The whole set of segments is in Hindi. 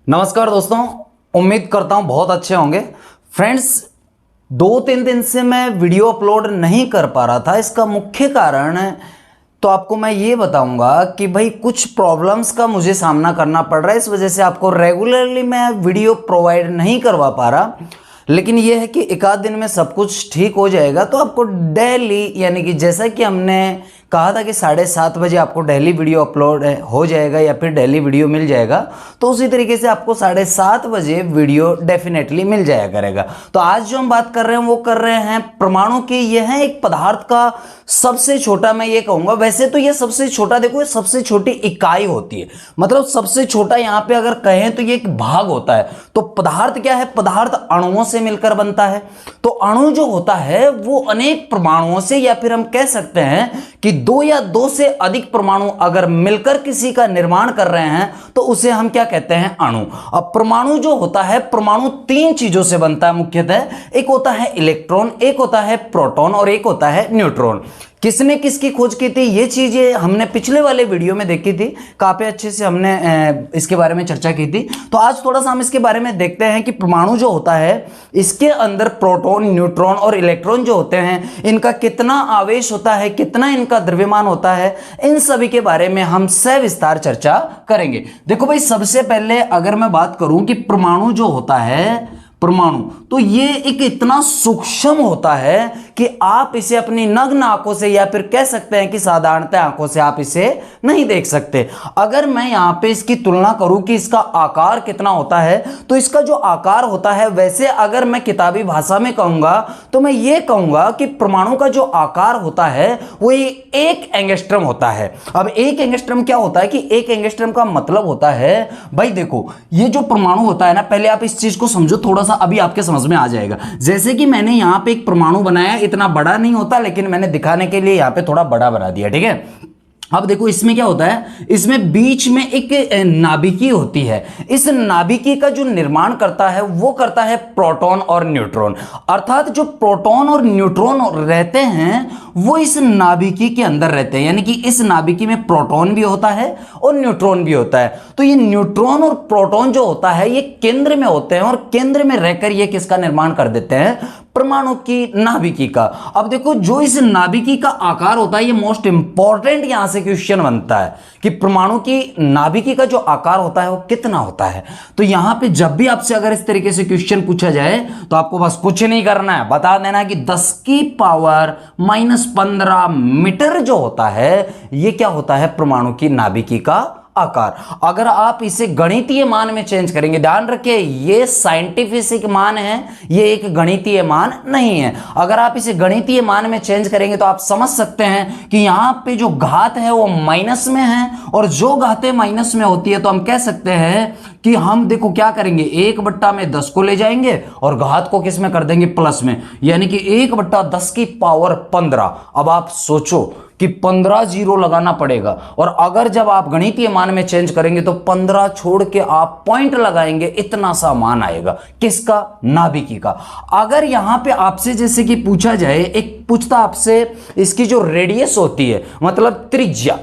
नमस्कार दोस्तों, उम्मीद करता हूं बहुत अच्छे होंगे। फ्रेंड्स, 2-3 दिन से मैं वीडियो अपलोड नहीं कर पा रहा था। इसका मुख्य कारण तो आपको मैं ये बताऊंगा कि भाई कुछ प्रॉब्लम्स का मुझे सामना करना पड़ रहा है। इस वजह से आपको रेगुलरली मैं वीडियो प्रोवाइड नहीं करवा पा रहा, लेकिन यह है कि एक आध दिन में सब कुछ ठीक हो जाएगा। तो आपको डेली, यानी कि जैसा कि हमने कहा था कि 7:30 बजे आपको डेली वीडियो अपलोड हो जाएगा या फिर डेली वीडियो मिल जाएगा, तो उसी तरीके से आपको 7:30 बजे वीडियो डेफिनेटली मिल जाया करेगा। तो आज जो हम बात कर रहे हैं वो कर रहे हैं परमाणु की। यह है एक पदार्थ का सबसे छोटा, मैं ये कहूंगा, वैसे तो ये सबसे छोटा, देखो ये सबसे छोटी इकाई होती है, मतलब सबसे छोटा यहां पे अगर कहें तो ये एक भाग होता है। तो पदार्थ क्या है? पदार्थ अणुओं से मिलकर बनता है। तो अणु जो होता है वो अनेक परमाणुओं से, या फिर हम कह सकते हैं कि 2 या 2 से अधिक परमाणु अगर मिलकर किसी का निर्माण कर रहे हैं तो उसे हम क्या कहते हैं? अणु। अब परमाणु जो होता है, परमाणु 3 चीजों से बनता है मुख्यतः। एक होता है इलेक्ट्रॉन, एक होता है प्रोटॉन और एक होता है न्यूट्रॉन। किसने किसकी खोज की थी ये चीजें हमने पिछले वाले वीडियो में देखी थी, काफी अच्छे से हमने इसके बारे में चर्चा की थी। तो आज थोड़ा सा हम इसके बारे में देखते हैं कि परमाणु जो होता है इसके अंदर प्रोटॉन, न्यूट्रॉन और इलेक्ट्रॉन जो होते हैं, इनका कितना आवेश होता है, कितना इनका द्रव्यमान होता है, इन सभी के बारे में हम सविस्तार चर्चा करेंगे। देखो भाई, सबसे पहले अगर मैं बात करूं कि परमाणु जो होता है, परमाणु, तो ये एक इतना सूक्ष्म होता है कि आप इसे अपनी नग्न आंखों से, या फिर कह सकते हैं कि साधारणतः आंखों से आप इसे नहीं देख सकते। अगर मैं यहां पे इसकी तुलना करूं कि इसका आकार कितना होता है, तो इसका जो आकार होता है, वैसे अगर मैं किताबी भाषा में कहूंगा तो मैं ये कहूंगा कि परमाणु का जो आकार होता है वो 1 एंगस्ट्रम होता है। अब 1 एंगस्ट्रम क्या होता है कि 1 एंगस्ट्रम का मतलब होता है, भाई देखो ये जो परमाणु होता है ना, पहले आप इस चीज को समझो थोड़ा सा, अभी आपके समझ में आ जाएगा। जैसे कि मैंने यहां पे एक परमाणु बनाया, इतना बड़ा नहीं होता, लेकिन मैंने दिखाने के लिए यहां पे थोड़ा बड़ा बना दिया, ठीक है। अब देखो इसमें क्या होता है, इसमें बीच में एक नाभिकी होती है। इस नाभिकी का जो निर्माण करता है वो करता है प्रोटॉन और न्यूट्रॉन। अर्थात जो प्रोटॉन और न्यूट्रॉन रहते हैं वो इस नाभिकी के अंदर रहते हैं, यानी कि इस नाभिकी में प्रोटॉन भी होता है और न्यूट्रॉन भी होता है। तो ये न्यूट्रॉन और प्रोटॉन जो होता है ये केंद्र में होते हैं, और केंद्र में रहकर ये किसका निर्माण कर देते हैं? परमाणु की नाभिकी का। अब देखो जो इस नाभिकी का आकार होता है, ये मोस्ट इंपॉर्टेंट यहां से क्वेश्चन बनता है कि परमाणु की नाभिकी का जो आकार होता है वो कितना होता है। तो यहां पे जब भी आपसे अगर इस तरीके से क्वेश्चन पूछा जाए तो आपको बस कुछ नहीं करना है, बता देना है कि 10 की पावर -15 मीटर जो होता है ये क्या होता है? परमाणु की नाभिकी का आकार। अगर आप इसे गणितीय मान में चेंज करेंगे, ध्यान रखिए ये साइंटिफिक मान है, ये एक गणितीय मान नहीं है। अगर आप इसे गणितीय मान में चेंज करेंगे तो आप समझ सकते हैं कि यहां पे जो घात है वो माइनस में है, और जो घातें माइनस में होती है तो हम कह सकते हैं कि हम देखो क्या करेंगे, 1/10 को ले जाएंगे और घात को किस में कर देंगे? प्लस में, यानी कि 1/10 की पावर 15। अब आप सोचो कि 15 जीरो लगाना पड़ेगा, और अगर जब आप गणितीय मान में चेंज करेंगे तो 15 छोड़ के आप पॉइंट लगाएंगे, इतना सा मान आएगा। किसका? नाभिकी का। अगर यहां पे आपसे जैसे कि पूछा जाए, एक पूछता आपसे इसकी जो रेडियस होती है, मतलब त्रिज्या,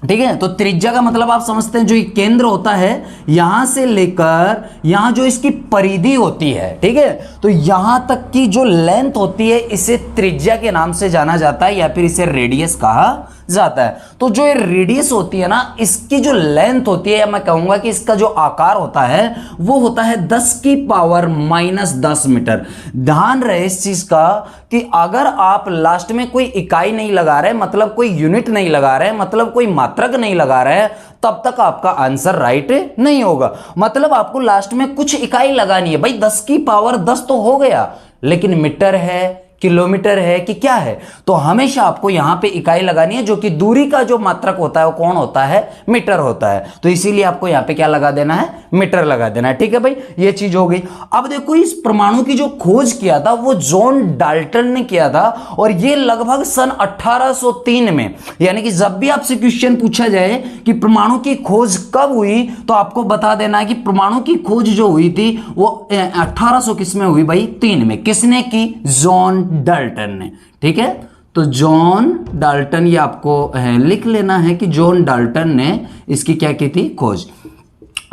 ठीक है, तो त्रिज्या का मतलब आप समझते हैं जो ये केंद्र होता है यहां से लेकर यहां जो इसकी परिधि होती है, ठीक है, तो यहां तक की जो लेंथ होती है इसे त्रिज्या के नाम से जाना जाता है, या फिर इसे रेडियस कहा जाता है। तो जो ये रेडियस होती है ना, इसकी जो लेंथ होती है, या मैं कहूंगा कि इसका जो आकार होता है वो होता है 10 की पावर -10 मीटर। ध्यान रहे इस चीज का कि अगर आप लास्ट में कोई इकाई नहीं लगा रहे, मतलब कोई यूनिट नहीं लगा रहे, मतलब कोई मात्रक नहीं लगा रहे, तब तक आपका आंसर राइट नहीं होगा। मतलब आपको लास्ट में कुछ इकाई लगानी है। भाई 10 की पावर 10 तो हो गया, लेकिन मीटर है, किलोमीटर है कि क्या है, तो हमेशा आपको यहां पे इकाई लगानी है, जो कि दूरी का जो मात्रक होता है वो कौन होता है? मीटर होता है। तो इसीलिए आपको यहां पे क्या लगा देना है? मीटर लगा देना है, ठीक है भाई, ये चीज हो गई। अब देखो इस परमाणु की जो खोज किया था वो जॉन डाल्टन ने किया था, और ये लगभग सन 1803 में, यानी कि जब भी आपसे क्वेश्चन पूछा जाए कि परमाणु की खोज कब हुई, तो आपको बता देना है कि परमाणु की खोज जो हुई थी वो 1800 किस में हुई भाई? 3 में। किसने की? जॉन डाल्टन ने, ठीक है। तो जॉन डाल्टन, ये आपको लिख लेना है कि जॉन डाल्टन ने इसकी क्या की थी? खोज।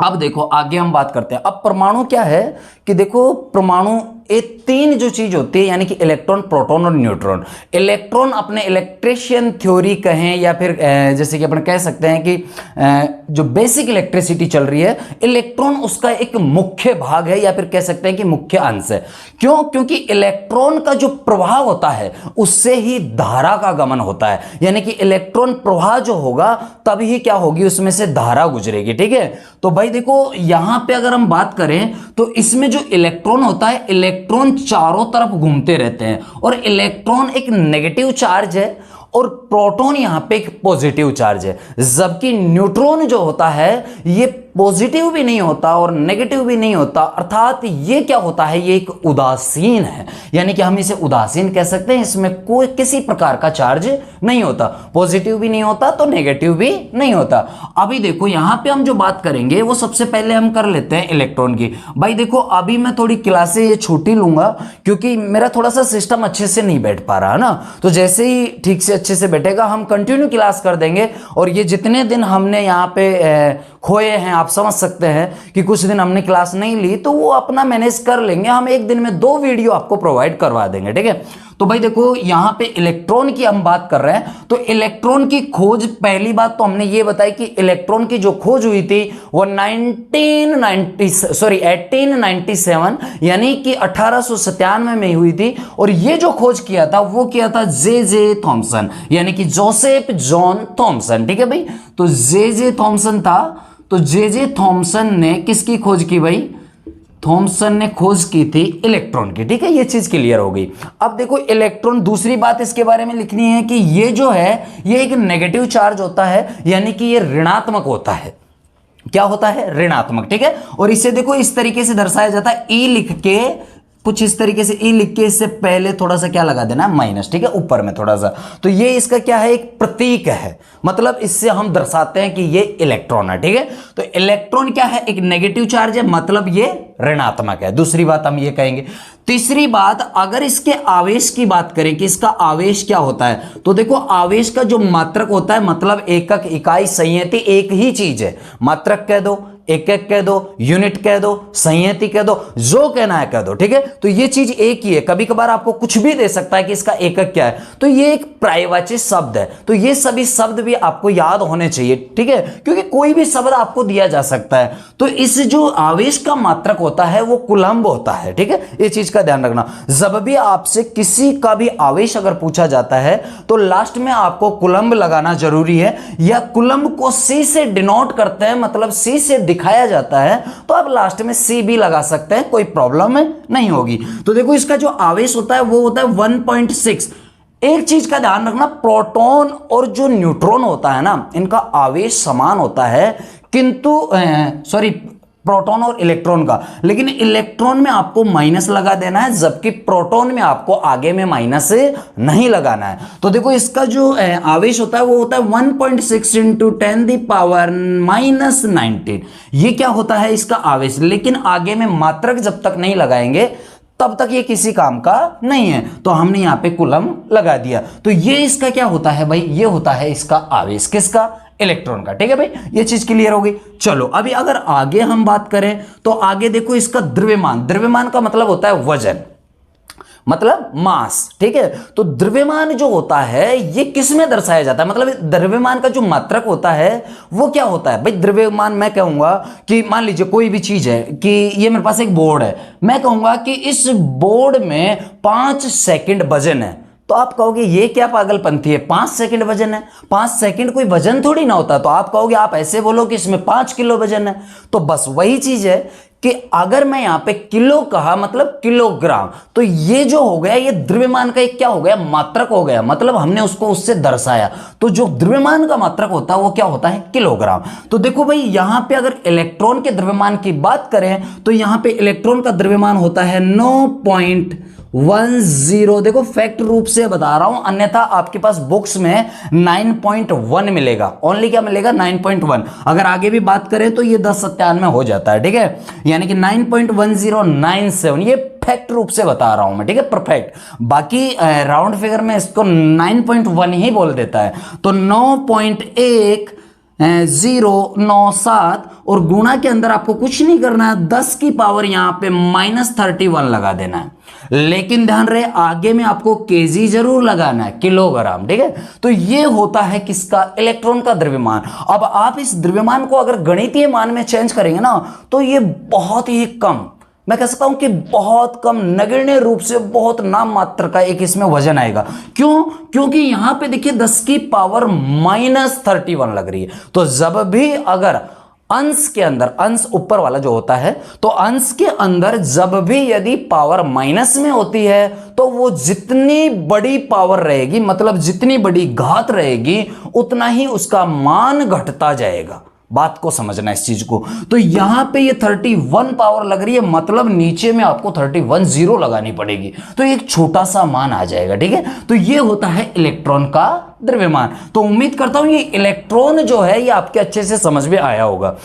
अब देखो आगे हम बात करते हैं। अब परमाणु क्या है कि देखो परमाणु ये तीन जो चीज होती है यानी कि इलेक्ट्रॉन, प्रोटॉन और न्यूट्रॉन। इलेक्ट्रॉन अपने इलेक्ट्रिशियन थ्योरी कहें या फिर जैसे कि अपन कह सकते हैं कि जो बेसिक इलेक्ट्रिसिटी चल रही है, इलेक्ट्रॉन उसका एक मुख्य भाग है या फिर कह सकते हैं कि मुख्य अंश है। क्यों? क्योंकि इलेक्ट्रॉन का जो प्रवाह होता है उससे ही धारा का गमन होता है, यानी कि इलेक्ट्रॉन प्रवाह जो होगा तब ही क्या होगी, उसमें से धारा गुजरेगी। ठीक है, तो भाई देखो यहां पे अगर हम बात करें तो इसमें जो इलेक्ट्रॉन होता है, इलेक्ट्रॉन चारों तरफ घूमते रहते हैं और इलेक्ट्रॉन एक नेगेटिव चार्ज है और प्रोटॉन यहां पे एक पॉजिटिव चार्ज है, जबकि न्यूट्रॉन जो होता है ये पॉजिटिव भी नहीं होता और नेगेटिव भी नहीं होता, अर्थात ये क्या होता है, ये एक उदासीन है, यानी कि हम इसे उदासीन कह सकते हैं। इसमें कोई किसी प्रकार का चार्ज नहीं होता, पॉजिटिव भी नहीं होता तो नेगेटिव भी नहीं होता। अभी देखो यहां पे हम जो बात करेंगे वो सबसे पहले हम कर लेते हैं इलेक्ट्रॉन की। भाई देखो अभी मैं थोड़ी क्लासें ये छोटी लूंगा क्योंकि मेरा थोड़ा सा सिस्टम अच्छे से नहीं बैठ पा रहा है ना, तो जैसे ही ठीक से अच्छे से बैठेगा हम कंटिन्यू क्लास कर देंगे। और ये जितने दिन हमने यहाँ पे खोए हैं, आप समझ सकते हैं कि कुछ दिन हमने क्लास नहीं ली, तो वो अपना मैनेज कर लेंगे, हम एक दिन में 2 वीडियो आपको प्रोवाइड करवा देंगे। ठीक है, तो भाई देखो यहां पे इलेक्ट्रॉन की हम बात कर रहे हैं, तो इलेक्ट्रॉन की खोज, पहली बात तो हमने ये बताई कि इलेक्ट्रॉन की जो खोज हुई थी वो 1897 यानी कि 1897 में हुई थी। और ये जो खोज किया था वो किया था जे थॉमसन, यानी कि जोसेफ जॉन थॉमसन। ठीक है भाई, तो जे थॉमसन था, तो जे थॉमसन ने किसकी खोज की भाई, थॉमसन ने खोज की थी इलेक्ट्रॉन की। ठीक है, ये चीज क्लियर हो गई। अब देखो इलेक्ट्रॉन, दूसरी बात इसके बारे में लिखनी है कि ये जो है ये एक नेगेटिव चार्ज होता है, यानी कि ये ऋणात्मक होता है। क्या होता है? ऋणात्मक। ठीक है, और इसे देखो इस तरीके से दर्शाया जाता है, ई लिख के, कुछ इस तरीके से ई लिख के इससे पहले थोड़ा सा क्या लगा देना, माइनस। ठीक है, ऊपर में थोड़ा सा, तो ये इसका क्या है, एक प्रतीक है, मतलब इससे हम दर्शाते हैं कि ये इलेक्ट्रॉन है। ठीक है, तो इलेक्ट्रॉन क्या है, एक नेगेटिव चार्ज है, मतलब ये ऋणात्मक है। दूसरी बात हम ये कहेंगे। तीसरी बात, अगर इसके आवेश की बात करें कि इसका आवेश क्या होता है, तो देखो आवेश का जो मात्रक होता है, मतलब एकक, इकाई, संयति एक ही चीज है। मात्रक कह दो, एकक कह दो, यूनिट कह दो, संयति कह दो, जो कहना है कह दो। ठीक है, तो ये चीज एक ही है। कभी कभार आपको कुछ भी दे सकता है कि इसका एकक क्या है, तो ये एक पर्यायवाची शब्द है। तो ये सभी शब्द भी आपको याद होने चाहिए। ठीक है, क्योंकि कोई भी शब्द आपको दिया जा सकता है। तो इस जो आवेश का मात्रक होता है वो कूलम्ब होता है। ठीक है, ये चीज का ध्यान रखना। जब भी आपसे किसी का भी आवेश अगर पूछा जाता है तो लास्ट में आपको कूलम्ब लगाना जरूरी है, या कूलम्ब को सी से डिनोट करते हैं, मतलब सी से दिखाया जाता है, तो आप लास्ट में सी भी लगा सकते हैं, कोई प्रॉब्लम नहीं होगी। तो देखो इसका जो आवेश होता है वो होता है 1.6। एक चीज का ध्यान रखना, प्रोटॉन और जो न्यूट्रॉन होता है ना, इनका आवेश समान होता है, किंतु प्रोटॉन और इलेक्ट्रॉन का, लेकिन इलेक्ट्रॉन में आपको माइनस लगा देना है, जबकि प्रोटॉन में आपको आगे में माइनस नहीं लगाना है। तो देखो इसका जो आवेश होता है वो होता है 1.6 इंटू 10⁻⁻19। ये क्या होता है, इसका आवेश, लेकिन आगे में मात्रक जब तक नहीं लगाएंगे तब तक ये किसी काम का नहीं है। तो हमने यहां पे कूलम्ब लगा दिया। तो ये इसका क्या होता है भाई, ये होता है इसका आवेश, किसका, इलेक्ट्रॉन का। ठीक है भाई, ये चीज क्लियर हो गई। चलो अभी अगर आगे हम बात करें तो आगे देखो इसका द्रव्यमान, द्रव्यमान का मतलब होता है वजन, मतलब मास। ठीक है, तो द्रव्यमान जो होता है ये किस में दर्शाया जाता है, मतलब द्रव्यमान का जो मात्रक होता है वो क्या होता है भाई। द्रव्यमान मैं कहूंगा कि मान लीजिए कोई भी चीज है कि ये मेरे पास एक बोर्ड है, मैं कहूंगा कि इस बोर्ड में 5 सेकंड वजन है, तो आप कहोगे ये क्या पागलपंथी है, 5 सेकंड वजन है, 5 सेकंड कोई वजन थोड़ी ना होता। तो आप कहोगे, आप ऐसे बोलो कि इसमें 5 किलो वजन है। तो बस वही चीज है कि अगर मैं यहां पे किलो कहा मतलब किलोग्राम, तो ये जो हो गया ये द्रव्यमान का एक क्या हो गया, मात्रक हो गया, मतलब हमने उसको उससे दर्शाया। तो जो द्रव्यमान का मात्रक होता है वो क्या होता है, किलोग्राम। तो देखो भाई यहां पे अगर इलेक्ट्रॉन के द्रव्यमान की बात करें तो यहां पे इलेक्ट्रॉन का द्रव्यमान होता है 9.10। देखो फैक्ट रूप से बता रहा हूं, अन्यथा आपके पास बुक्स में 9.1 मिलेगा, ओनली क्या मिलेगा, 9.1। अगर आगे भी बात करें तो ये 1097 में हो जाता है। ठीक है, यानी कि 9.1097, ये फैक्ट रूप से बता रहा हूं मैं। ठीक है, परफेक्ट। बाकी राउंड फिगर में इसको 9.1 ही बोल देता है। तो 9.1 097 और गुणा के अंदर आपको कुछ नहीं करना है, 10 की पावर यहां पे -31 लगा देना है। लेकिन ध्यान रहे आगे में आपको केजी जरूर लगाना है, किलोग्राम, ठीक है। तो ये होता है किसका, इलेक्ट्रॉन का द्रव्यमान। अब आप इस द्रव्यमान को अगर गणितीय मान में चेंज करेंगे ना तो ये बहुत ही कम, मैं कह सकता हूं कि बहुत कम, नगण्य रूप से बहुत नाम मात्र का एक इसमें वजन आएगा। क्यों? क्योंकि यहां पे देखिए 10 की पावर -31 लग रही है। तो जब भी अगर अंश के अंदर, अंश ऊपर वाला जो होता है, तो अंश के अंदर जब भी यदि पावर माइनस में होती है तो वो जितनी बड़ी पावर रहेगी, मतलब जितनी बड़ी घात रहेगी, उतना ही उसका मान घटता जाएगा। बात को समझना इस चीज को। तो यहां पे ये 31 पावर लग रही है, मतलब नीचे में आपको 31 जीरो लगानी पड़ेगी, तो एक छोटा सा मान आ जाएगा, ठीक है। तो ये होता है इलेक्ट्रॉन का द्रव्यमान। तो उम्मीद करता हूं ये इलेक्ट्रॉन जो है ये आपके अच्छे से समझ में आया होगा।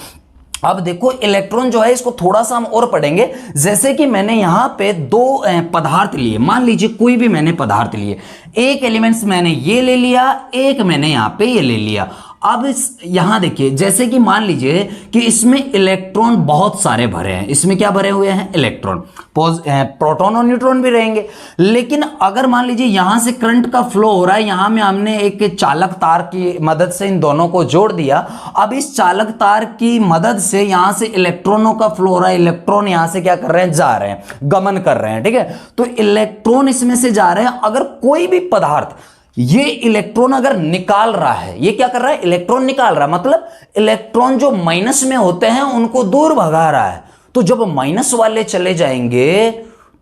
अब देखो इलेक्ट्रॉन जो है इसको थोड़ा सा हम और पढ़ेंगे। जैसे कि मैंने यहां पे दो पदार्थ लिए, मान लीजिए कोई भी मैंने पदार्थ लिए, एक एलिमेंट्स मैंने ये ले लिया, एक मैंने यहां पे ये ले लिया। अब यहां देखिए, जैसे कि मान लीजिए कि इसमें इलेक्ट्रॉन बहुत सारे भरे हैं, इसमें क्या भरे हुए हैं, इलेक्ट्रॉन, प्रोटॉन और न्यूट्रॉन भी रहेंगे। लेकिन अगर मान लीजिए यहां से करंट का फ्लो हो रहा है, यहां में हमने एक चालक तार की मदद से इन दोनों को जोड़ दिया। अब इस चालक तार की मदद से यहां से इलेक्ट्रॉनों का फ्लो हो रहा है, इलेक्ट्रॉन यहां से क्या कर रहे हैं, जा रहे हैं, गमन कर रहे हैं, ठीक है। तो इलेक्ट्रॉन इसमें से जा रहे हैं। अगर कोई भी पदार्थ ये इलेक्ट्रॉन अगर निकाल रहा है, ये क्या कर रहा है, इलेक्ट्रॉन निकाल रहा है, मतलब इलेक्ट्रॉन जो माइनस में होते हैं उनको दूर भगा रहा है। तो जब माइनस वाले चले जाएंगे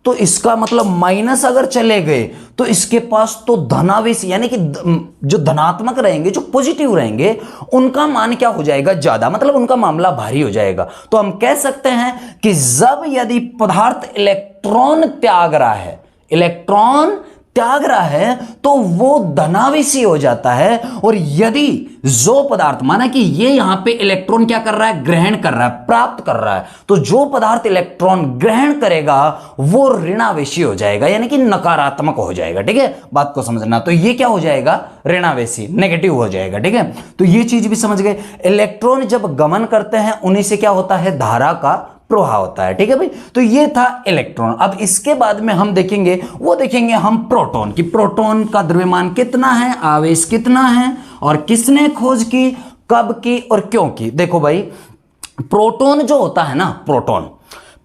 तो इसका मतलब माइनस अगर चले गए तो इसके पास तो धनावेश, यानी कि जो धनात्मक रहेंगे, जो पॉजिटिव रहेंगे, उनका मान क्या हो जाएगा, ज्यादा, मतलब उनका मामला भारी हो जाएगा। तो हम कह सकते हैं कि जब यदि पदार्थ इलेक्ट्रॉन त्याग रहा है, इलेक्ट्रॉन त्याग रहा है, तो वो धनावेशी हो जाता है। और यदि जो पदार्थ, माना कि ये यहां पे इलेक्ट्रॉन क्या कर रहा है, ग्रहण कर रहा है, प्राप्त कर रहा है, तो जो पदार्थ इलेक्ट्रॉन ग्रहण करेगा वो ऋणावेशी हो जाएगा, यानी कि नकारात्मक हो जाएगा, ठीक है। बात को समझना, तो ये क्या हो जाएगा, ऋणावेशी, नेगेटिव हो जाएगा, ठीक है। तो ये चीज भी समझ गए। इलेक्ट्रॉन जब गमन करते हैं उन्हीं से क्या होता है, धारा का प्रवाह होता है, ठीक है भाई। तो ये था इलेक्ट्रॉन। अब इसके बाद में हम देखेंगे, वो देखेंगे हम प्रोटॉन की, प्रोटॉन का द्रव्यमान कितना है, आवेश कितना है, और किसने खोज की, कब की और क्यों की। देखो भाई, प्रोटॉन जो होता है ना, प्रोटॉन,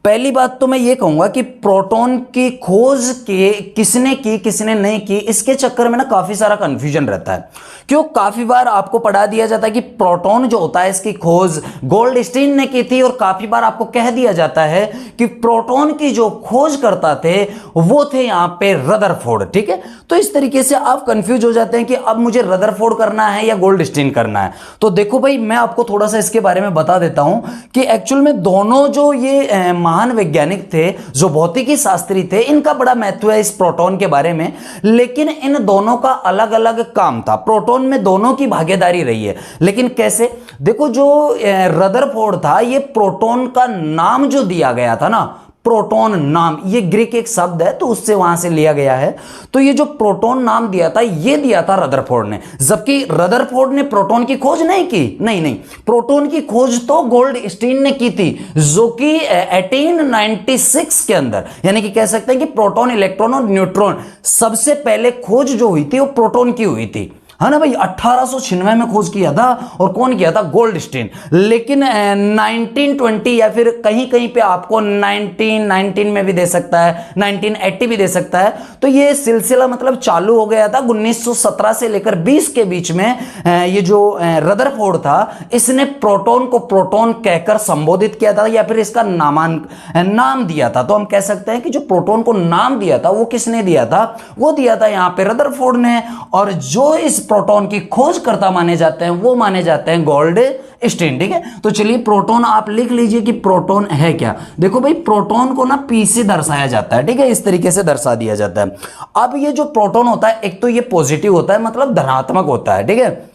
पहली बात तो मैं ये कहूंगा कि प्रोटॉन की खोज के किसने की, किसने नहीं की, इसके चक्कर में ना काफी सारा कंफ्यूजन रहता है। क्यों? काफी बार आपको पढ़ा दिया जाता है कि प्रोटॉन जो होता है इसकी खोज गोल्डस्टीन ने की थी, और काफी बार आपको कह दिया जाता है कि प्रोटॉन की जो खोज करता थे वो थे यहां पे रदरफोर्ड, ठीक है। तो इस तरीके से आप कंफ्यूज हो जाते हैं कि अब मुझे रदरफोर्ड करना है या गोल्डस्टीन करना है। तो देखो भाई, मैं आपको थोड़ा सा इसके बारे में बता देता हूं कि एक्चुअल में दोनों जो ये महान वैज्ञानिक थे, जो भौतिकी शास्त्री थे, इनका बड़ा महत्व है इस प्रोटॉन के बारे में। लेकिन इन दोनों का अलग अलग काम था, प्रोटॉन में दोनों की भागीदारी रही है। लेकिन कैसे? देखो, जो रदरफोर्ड था, ये प्रोटॉन का नाम जो दिया गया था ना, प्रोटॉन नाम, ये ग्रीक एक शब्द है तो उससे वहां से लिया गया है। तो ये जो प्रोटॉन नाम दिया था, ये दिया था रदरफोर्ड ने, जबकि रदरफोर्ड ने प्रोटॉन की खोज नहीं की। नहीं, प्रोटॉन की खोज तो गोल्डस्टीन ने की थी, जो कि 1896 के अंदर, यानी कि कह सकते हैं कि प्रोटॉन, इलेक्ट्रॉन और न्यूट्रॉन सबसे पहले खोज जो हुई थी वो प्रोटॉन की हुई थी, है ना भाई। 1896 में खोज किया था, और कौन किया था, गोल्डस्टीन। लेकिन 1920 या फिर कहीं कहीं पे आपको 1919 में भी दे सकता है, 1980 भी दे सकता है। तो ये सिलसिला मतलब चालू हो गया था 1917 से लेकर 20 के बीच में। ये जो रदरफोर्ड था, इसने प्रोटॉन को प्रोटॉन कहकर संबोधित किया था, या फिर इसका नाम दिया था। तो हम कह सकते हैं कि जो प्रोटॉन को नाम दिया था वो किसने दिया था, वो दिया था यहां पे रदरफोर्ड ने। और जो इस प्रोटॉन की खोजकर्ता माने जाते हैं वो माने जाते हैं गोल्डस्टीन, ठीक है। तो चलिए, प्रोटॉन आप लिख लीजिए कि प्रोटॉन है क्या। देखो भाई, प्रोटॉन को ना पी से दर्शाया जाता है, ठीक है, इस तरीके से दर्शा दिया जाता है। अब ये जो प्रोटॉन होता है, एक तो ये पॉजिटिव होता है, मतलब धनात्मक होता है, ठीक है।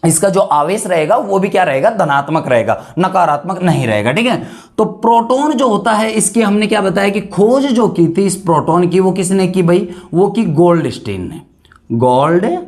इसका जो आवेश रहेगा वो भी क्या रहेगा, धनात्मक रहेगा, नकारात्मक नहीं रहेगा, ठीक है। तो प्रोटॉन जो होता है, इसकी हमने क्या बताया कि खोज जो की थी इस प्रोटॉन की, वो किसने की भाई, वो की गोल्डस्टीन ने, गोल्डस्टीन।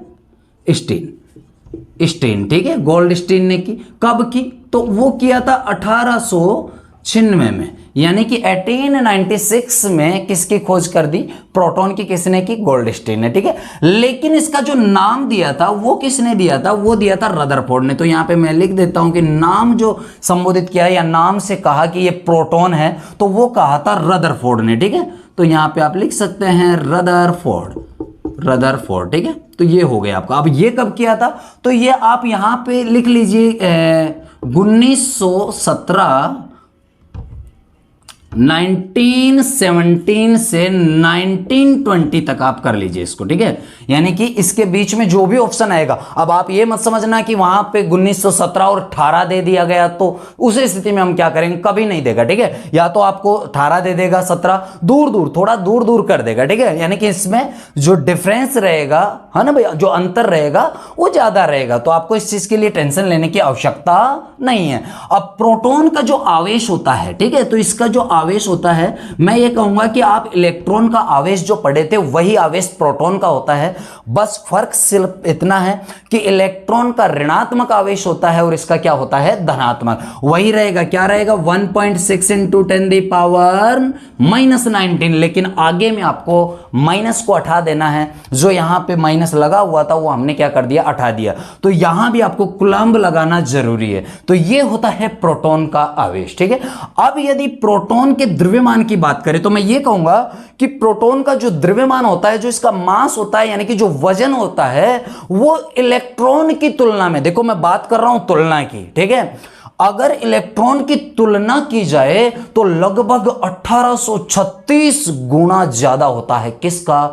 स्टीन, ठीक है, गोल्डस्टीन ने की। कब की? तो वो किया था 1896 में, यानी कि 1896 में किसकी खोज कर दी? प्रोटॉन की। किसने की? गोल्डस्टीन ने, ठीक है। लेकिन इसका जो नाम दिया था वो किसने दिया था? वो दिया था रदरफोर्ड ने। तो यहां पे मैं लिख देता हूं कि नाम जो संबोधित किया या नाम से कहा कि ये प्रोटॉन है, तो वो कहा था रदरफोर्ड ने, ठीक है। तो यहां पे आप लिख सकते हैं रदरफोर्ड, रदरफोर्ड, ठीक है। तो ये हो गया आपका। अब ये कब किया था? तो ये आप यहां पे लिख लीजिए 1917, 1917 से 1920 तक आप कर लीजिए इसको, ठीक है। यानी कि इसके बीच में जो भी ऑप्शन आएगा, अब आप ये मत समझना कि वहां पे 1917 और 18 दे दिया गया तो उस स्थिति में हम क्या करेंगे, कभी नहीं देगा, ठीक है। या तो आपको 18 दे देगा, 17 दूर दूर, थोड़ा दूर दूर कर देगा, ठीक है। यानी कि इसमें जो डिफरेंस रहेगा, है ना भैया, जो अंतर रहेगा वो ज्यादा रहेगा। तो आपको इस चीज के लिए टेंशन लेने की आवश्यकता नहीं है। अब प्रोटॉन का जो आवेश होता है, ठीक है, तो इसका जो आवेश होता है, मैं ये कहूंगा कि आप इलेक्ट्रॉन का आवेश जो पढ़े थे वही आवेश प्रोटॉन का होता है। बस फर्क सिर्फ इतना है कि इलेक्ट्रॉन का ऋणात्मक आवेश होता है और इसका क्या होता है? धनात्मक। वही रहेगा, क्या रहेगा? 1.6 इंटू 10⁻⁻⁹, लेकिन आगे में आपको माइनस को हटा देना है। जो यहां पे माइनस लगा हुआ था वो हमने क्या कर दिया? हटा दिया। तो यहां भी आपको कूलम्ब लगाना जरूरी है। तो ये होता है प्रोटॉन का आवेश, ठीक है। अब यदि प्रोटॉन के द्रव्यमान की बात करें तो मैं ये कहूंगा कि प्रोटॉन का जो द्रव्यमान होता है, जो इसका मास होता है, यानी कि जो वजन होता है, वो इलेक्ट्रॉन की तुलना में, देखो मैं बात कर रहा हूं तुलना की, ठीक है, अगर इलेक्ट्रॉन की तुलना की जाए तो लगभग 1836 गुना ज्यादा होता है। किसका?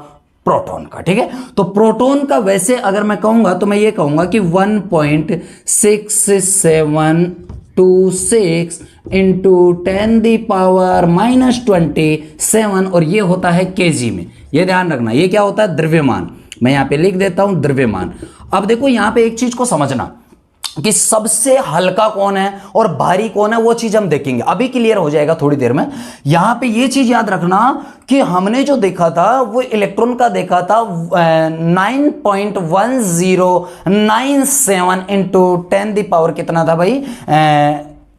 प्रोटॉन का, ठीक है। तो प्रोटॉन का वैसे अगर मैं कहूंगा तो मैं ये कहूंगा कि 1.6726 इंटू 10⁻⁻27, और ये होता है केजी में। ये ध्यान रखना, ये क्या होता है? द्रव्यमान। मैं यहां पे लिख देता हूं द्रव्यमान। अब देखो यहां पे एक चीज को समझना कि सबसे हल्का कौन है और भारी कौन है, वो चीज हम देखेंगे, अभी क्लियर हो जाएगा थोड़ी देर में। यहां पे ये चीज याद रखना कि हमने जो देखा था वो इलेक्ट्रॉन का देखा था 9.1097 इंटू 10 कितना था भाई?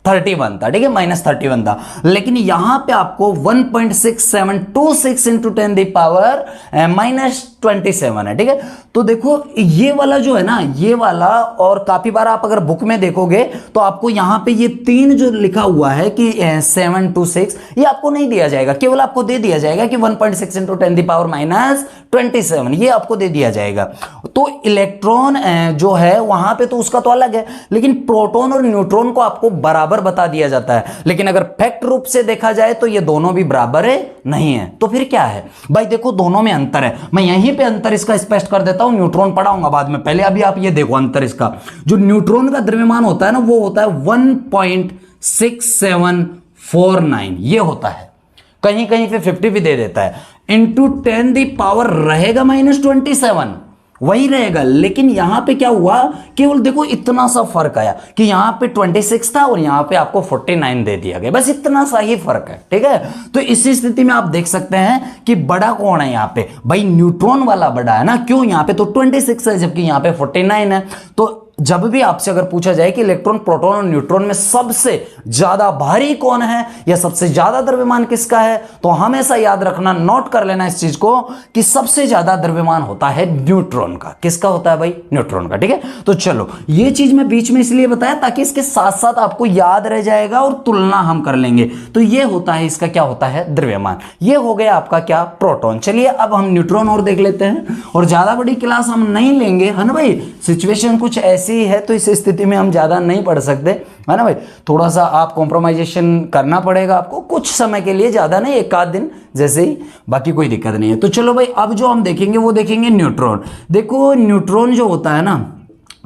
31 था, ठीक है, -31 था। लेकिन यहां पे आपको 1.6726 इंटू 10⁻⁻27 है, ठीक है। तो देखो ये वाला जो है ना, ये वाला, और काफी बार आप अगर बुक में देखोगे तो आपको यहां पे ये 3 जो लिखा हुआ है कि 726, ये आपको नहीं दिया जाएगा, केवल आपको दे दिया जाएगा कि 1.6 इंटू 10⁻⁻27, ये आपको दे दिया जाएगा। तो इलेक्ट्रॉन जो है वहां पे तो उसका तो अलग है, लेकिन प्रोटॉन और न्यूट्रॉन को आपको बराबर बता दिया जाता है। लेकिन अगर फैक्ट रूप से देखा जाए तो ये दोनों भी बराबर है नहीं है। तो फिर क्या है भाई? देखो दोनों में अंतर है। मैं यहीं पे अंतर इसका स्पष्ट कर देता हूं, न्यूट्रॉन पढ़ाऊंगा बाद में, पहले अभी आप ये देखो अंतर इसका। जो न्यूट्रॉन का द्रव्यमान होता है ना, वो होता है 1.6749, ये होता है। कहीं कहीं पे 50 भी दे देता है। इंटू 10⁻, रहेगा -27, वही रहेगा। लेकिन यहां पे क्या हुआ, केवल देखो इतना सा फर्क आया कि यहां पे 26 था और यहां पे आपको 49 दे दिया गया, बस इतना सा ही फर्क है, ठीक है। तो इस स्थिति में आप देख सकते हैं कि बड़ा कौन है यहां पे? भाई न्यूट्रॉन वाला बड़ा है ना। क्यों? यहां पे तो 26 है जबकि यहां पे 49 है। तो जब भी आपसे अगर पूछा जाए कि इलेक्ट्रॉन, प्रोटॉन और न्यूट्रॉन में सबसे ज्यादा भारी कौन है या सबसे ज्यादा द्रव्यमान किसका है, तो हमेशा याद रखना, नोट कर लेना इस चीज को कि सबसे ज्यादा द्रव्यमान होता है न्यूट्रॉन का। किसका होता है भाई? न्यूट्रॉन का, ठीक है। तो चलो ये चीज मैं बीच में इसलिए बताया ताकि इसके साथ साथ आपको याद रह जाएगा और तुलना हम कर लेंगे। तो ये होता है, इसका क्या होता है? द्रव्यमान। ये हो गया आपका क्या? प्रोटॉन। चलिए अब हम न्यूट्रॉन और देख लेते हैं, और ज्यादा बड़ी क्लास हम नहीं लेंगे, है ना भाई। सिचुएशन कुछ ऐसी है तो इस स्थिति में हम ज्यादा नहीं पढ़ सकते, है ना भाई। थोड़ा सा आप कॉम्प्रोमाइजेशन करना पड़ेगा आपको कुछ समय के लिए, ज्यादा नहीं, एक आध दिन जैसे ही, बाकी कोई दिक्कत नहीं है। तो चलो भाई अब जो हम देखेंगे वो देखेंगे न्यूट्रॉन। देखो न्यूट्रॉन जो होता है ना,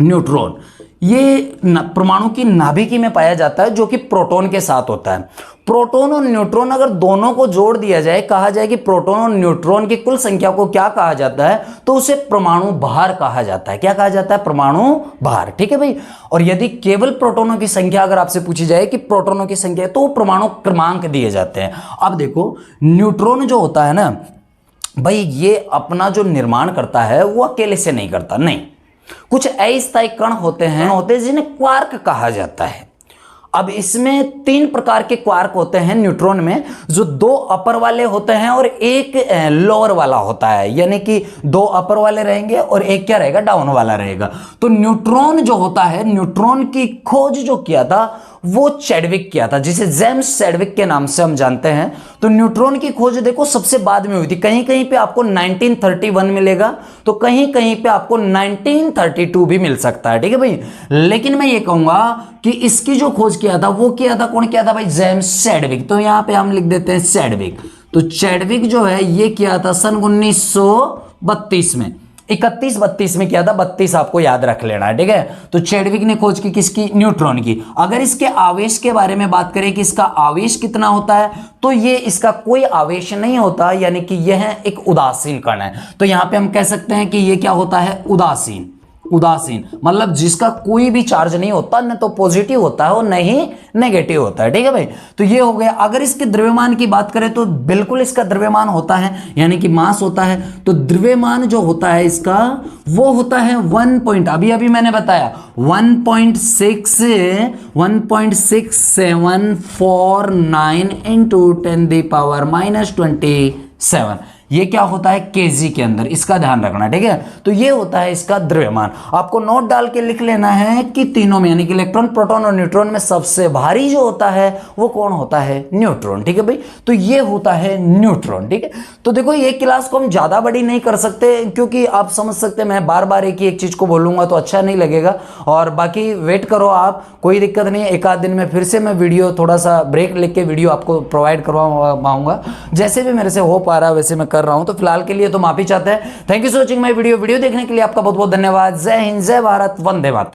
न्यूट्रॉन ये परमाणु की नाभिकी में पाया जाता है, जो कि प्रोटॉन के साथ होता है। प्रोटॉन और न्यूट्रॉन अगर दोनों को जोड़ दिया जाए, कहा जाए कि प्रोटॉन और न्यूट्रॉन की कुल संख्या को क्या कहा जाता है, तो उसे परमाणु भार कहा जाता है। क्या कहा जाता है? परमाणु भार, ठीक है भाई। और यदि केवल प्रोटॉनों की संख्या अगर आपसे पूछी जाए कि प्रोटॉनों की संख्या, तो परमाणु क्रमांक दिए जाते हैं। अब देखो न्यूट्रॉन जो होता है ना भाई, ये अपना जो निर्माण करता है वो अकेले से नहीं करता, नहीं, कुछ अस्थायी कण होते हैं जिन्हें क्वार्क कहा जाता है। अब इसमें 3 प्रकार के क्वार्क होते हैं न्यूट्रॉन में, जो 2 अपर वाले होते हैं और एक लोअर वाला होता है, यानी कि 2 अपर वाले रहेंगे और एक क्या रहेगा, डाउन वाला रहेगा। तो न्यूट्रॉन जो होता है, न्यूट्रॉन की खोज जो किया था वो चैडविक किया था, जिसे जेम्स चैडविक के नाम से हम जानते हैं। तो न्यूट्रॉन की खोज देखो सबसे बाद में हुई थी, कहीं कहीं पे आपको 1931 मिलेगा, तो कहीं कहीं पे आपको 1932 भी मिल सकता है, ठीक है भाई। लेकिन मैं ये कहूंगा कि इसकी जो खोज किया था वो किया था, कौन किया था भाई, जेम्स चैडविक। तो यहां पे हम लिख देते हैं चैडविक। तो चैडविक जो है ये किया था सन 1932 में, 31-32 में किया था, 32 आपको याद रख लेना है, ठीक है। तो चैडविक ने खोज की किसकी, न्यूट्रॉन की। अगर इसके आवेश के बारे में बात करें कि इसका आवेश कितना होता है, तो ये इसका कोई आवेश नहीं होता, यानी कि यह एक उदासीन कण है। तो यहां पे हम कह सकते हैं कि ये क्या होता है, उदासीन। उदासीन मतलब जिसका कोई भी चार्ज नहीं होता, न तो पॉजिटिव होता है और न ही नेगेटिव होता है, ठीक है भाई। तो ये हो गया। अगर इसके द्रव्यमान की बात करें तो बिल्कुल इसका द्रव्यमान होता है, यानी कि मास होता है। तो द्रव्यमान जो होता है इसका वो होता है 1 अभी अभी मैंने बताया 1.6749 इंटू 10⁻⁻27। ये क्या होता है, केजी के अंदर, इसका ध्यान रखना, ठीक है। तो ये होता है इसका द्रव्यमान। आपको नोट डाल के लिख लेना है कि तीनों में, यानी कि इलेक्ट्रॉन, प्रोटॉन और न्यूट्रॉन में सबसे भारी जो होता है वो कौन होता है, न्यूट्रॉन, ठीक है भाई। तो ये होता है न्यूट्रॉन, ठीक है। तो देखो ये क्लास को हम ज्यादा बड़ी नहीं कर सकते, क्योंकि आप समझ सकते हैं मैं बार बार एक ही एक चीज को बोलूंगा तो अच्छा नहीं लगेगा। और बाकी वेट करो आप, कोई दिक्कत नहीं है, एक आध दिन में फिर से मैं वीडियो, थोड़ा सा ब्रेक लेके वीडियो आपको प्रोवाइड करवाऊंगा। जैसे भी मेरे से हो पा रहा है वैसे मैं कर रहा हूं। तो फिलहाल के लिए तो माफी चाहते हैं। Thank you so watching my video देखने के लिए आपका बहुत बहुत धन्यवाद। जय हिंद, जय भारत, वंदे मातरम।